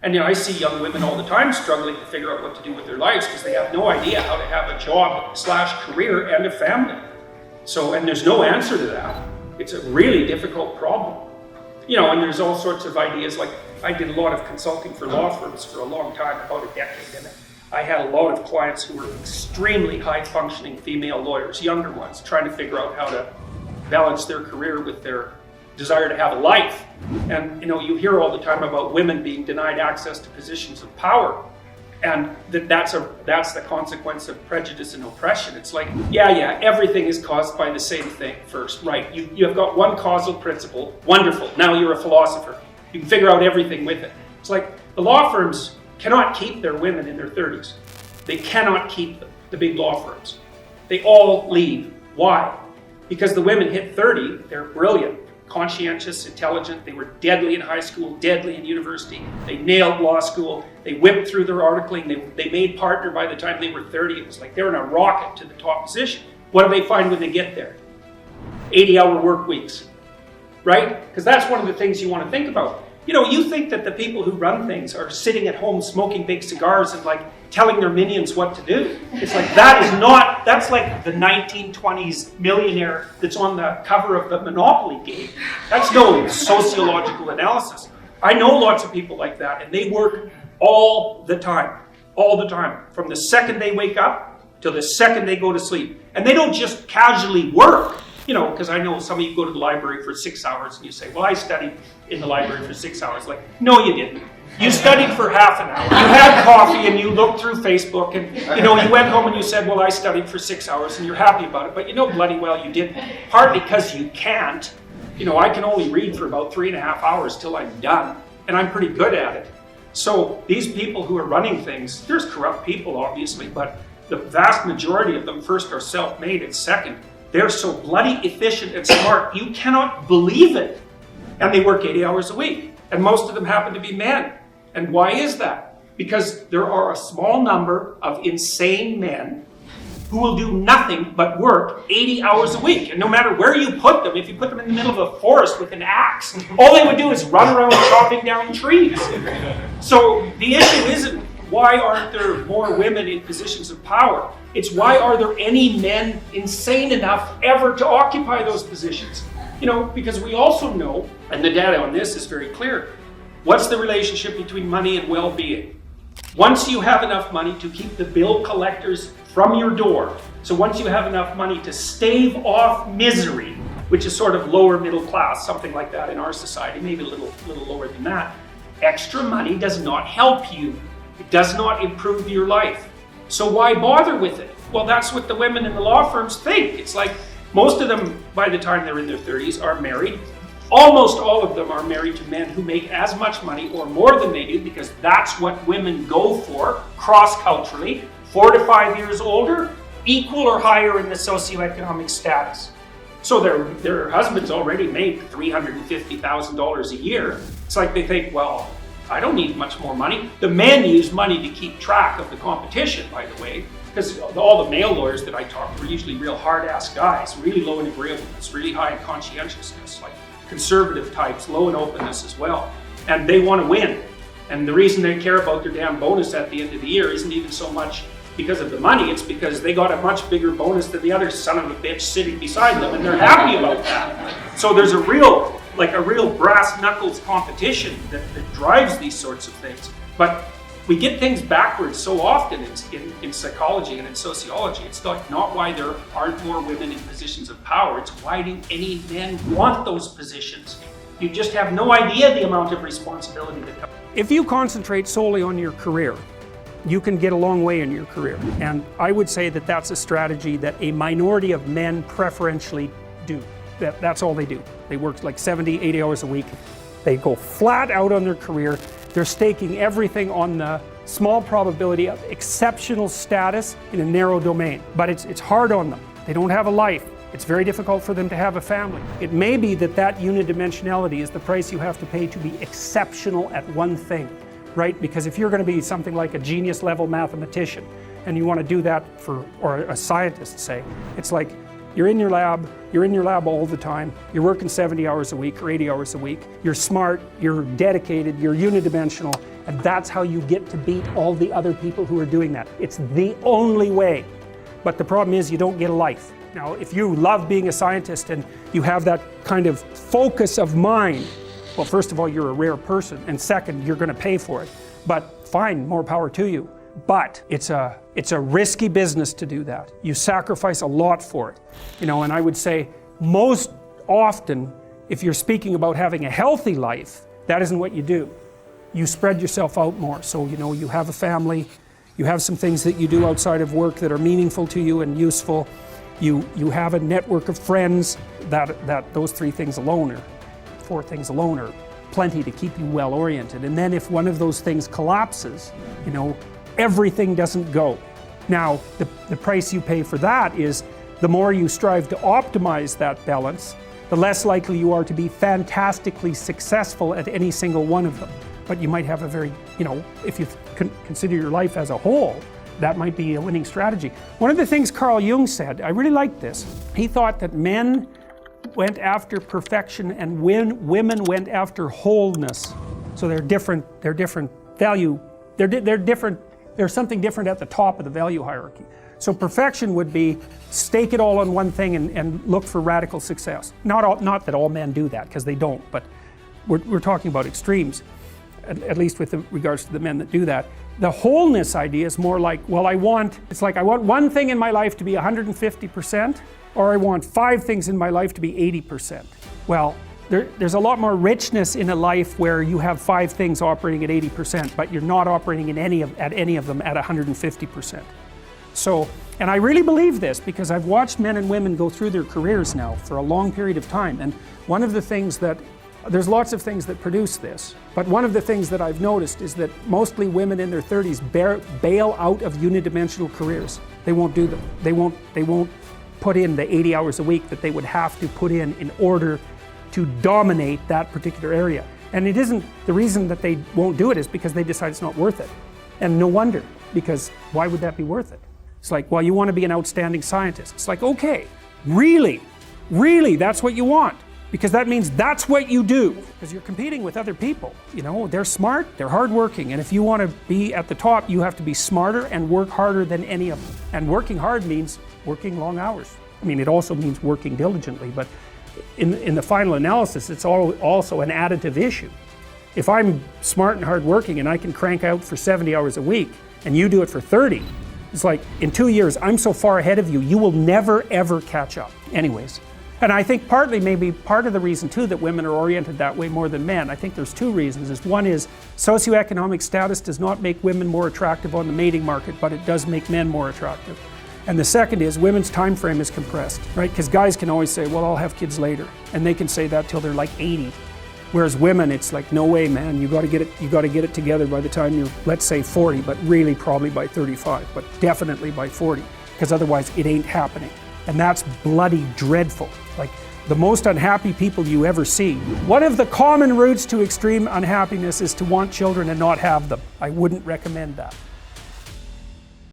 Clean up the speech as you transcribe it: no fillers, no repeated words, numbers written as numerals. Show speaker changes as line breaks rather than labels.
And I see young women all the time struggling to figure out what to do with their lives because they have no idea how to have a job/career and a family. So, and there's no answer to that. It's a really difficult problem. And there's all sorts of ideas. Like, I did a lot of consulting for law firms for a long time, about a decade, and I had a lot of clients who were extremely high-functioning female lawyers, younger ones, trying to figure out how to balance their career with their desire to have a life. And you hear all the time about women being denied access to positions of power, and that's the consequence of prejudice and oppression. It's like, yeah, everything is caused by the same thing first, right? You have got one causal principle, wonderful, now you're a philosopher. You can figure out everything with it. It's like the law firms cannot keep their women in their 30s. They cannot keep them, the big law firms. They all leave. Why? Because the women hit 30, they're brilliant, conscientious, intelligent, they were deadly in high school, deadly in university, they nailed law school, they whipped through their articling, they made partner by the time they were 30. It was like they're in a rocket to the top position. What do they find when they get there? 80-hour work weeks, right? Because that's one of the things you want to think about. You think that the people who run things are sitting at home smoking big cigars and like telling their minions what to do. It's like, that's like the 1920s millionaire that's on the cover of the Monopoly game. That's no sociological analysis. I know lots of people like that, and they work all the time, from the second they wake up till the second they go to sleep. And they don't just casually work. Because I know some of you go to the library for 6 hours and you say, well, I studied in the library for 6 hours. Like, no, you didn't. You studied for half an hour. You had coffee and you looked through Facebook and, you went home and you said, well, I studied for 6 hours, and you're happy about it. But bloody well you didn't. Partly because you can't. I can only read for about 3.5 hours till I'm done. And I'm pretty good at it. So these people who are running things, there's corrupt people, obviously, but the vast majority of them, first, are self-made, and second, they're so bloody efficient and smart, you cannot believe it. And they work 80 hours a week. And most of them happen to be men. And why is that? Because there are a small number of insane men who will do nothing but work 80 hours a week. And no matter where you put them, if you put them in the middle of a forest with an axe, all they would do is run around chopping down trees. So the issue isn't, why aren't there more women in positions of power? It's, why are there any men insane enough ever to occupy those positions? Because we also know, and the data on this is very clear, what's the relationship between money and well-being? Once you have enough money to keep the bill collectors from your door, so once you have enough money to stave off misery, which is sort of lower middle class, something like that in our society, maybe a little lower than that, extra money does not help you. It does not improve your life. So why bother with it? Well, that's what the women in the law firms think. It's like most of them, by the time they're in their 30s, are married. Almost all of them are married to men who make as much money or more than they do, because that's what women go for cross-culturally. 4 to 5 years older, equal or higher in the socioeconomic status. So their husbands already make $350,000 a year. It's like they think, well, I don't need much more money. The men use money to keep track of the competition, by the way, because all the male lawyers that I talk to are usually real hard-ass guys, really low in agreeableness, really high in conscientiousness, like conservative types, low in openness as well. And they want to win. And the reason they care about their damn bonus at the end of the year isn't even so much because of the money, it's because they got a much bigger bonus than the other son of a bitch sitting beside them, and they're happy about that. So there's a real brass knuckles competition that drives these sorts of things. But we get things backwards so often in psychology and in sociology. It's not why there aren't more women in positions of power, it's why do any men want those positions? You just have no idea the amount of responsibility that comes. If you concentrate solely on your career, you can get a long way in your career. And I would say that that's a strategy that a minority of men preferentially do. That's all they do. They work like 70, 80 hours a week. They go flat out on their career. They're staking everything on the small probability of exceptional status in a narrow domain. But it's hard on them. They don't have a life. It's very difficult for them to have a family. It may be that unidimensionality is the price you have to pay to be exceptional at one thing. Right? Because if you're going to be something like a genius level mathematician and you want to do that or a scientist, say, it's like you're in your lab all the time, you're working 70 hours a week or 80 hours a week, you're smart, you're dedicated, you're unidimensional,
And that's how you get to beat all the other people who are doing that. It's the only way. But the problem is you don't get a life. Now, if you love being a scientist and you have that kind of focus of mind, well, first of all, you're a rare person, and second, you're going to pay for it. But fine, more power to you. But it's a risky business to do that. You sacrifice a lot for it. And I would say most often, if you're speaking about having a healthy life, that isn't what you do. You spread yourself out more. So, you have a family, you have some things that you do outside of work that are meaningful to you and useful. You have a network of friends that those 3 things alone or 4 things alone are plenty to keep you well oriented. And then if one of those things collapses, everything doesn't go. Now, the price you pay for that is the more you strive to optimize that balance, the less likely you are to be fantastically successful at any single one of them. But you might have a very, if you consider your life as a whole, that might be a winning strategy. One of the things Carl Jung said, I really liked this. He thought that men went after perfection and women went after wholeness. So they're different value, they're different, there's something different at the top of the value hierarchy. So perfection would be stake it all on one thing and look for radical success. Not that all men do that, because they don't, but we're talking about extremes, at least with regards to the men that do that. The wholeness idea is more like, well, I want one thing in my life to be 150%, or I want 5 things in my life to be 80%. Well, there's a lot more richness in a life where you have 5 things operating at 80%, but you're not operating at any of them at 150%. So, and I really believe this because I've watched men and women go through their careers now for a long period of time, and one of the things that there's lots of things that produce this, but one of the things that I've noticed is that mostly women in their 30s bail out of unidimensional careers. They won't do them. They won't put in the 80 hours a week that they would have to put in order to dominate that particular area. And it isn't, the reason that they won't do it is because they decide it's not worth it. And no wonder, because why would that be worth it? It's like, well, you want to be an outstanding scientist. It's like, okay, really, that's what you want. Because that means that's what you do. Because you're competing with other people. They're smart, they're hardworking, and if you want to be at the top, you have to be smarter and work harder than any of them. And working hard means working long hours. I mean, it also means working diligently, but in the final analysis, it's also an additive issue. If I'm smart and hardworking and I can crank out for 70 hours a week, and you do it for 30, it's like, in 2 years, I'm so far ahead of you, you will never, ever catch up. Anyways. And I think maybe part of the reason too that women are oriented that way more than men, I think there's 2 reasons. One is socioeconomic status does not make women more attractive on the mating market, but it does make men more attractive. And the second is women's time frame is compressed, right? Because guys can always say, well, I'll have kids later. And they can say that till they're like 80. Whereas women, it's like, no way, man, you got to get it together by the time you're, let's say 40, but really probably by 35, but definitely by 40, because otherwise it ain't happening. And that's bloody dreadful. Like the most unhappy people you ever see. One of the common routes to extreme unhappiness is to want children and not have them. I wouldn't recommend that.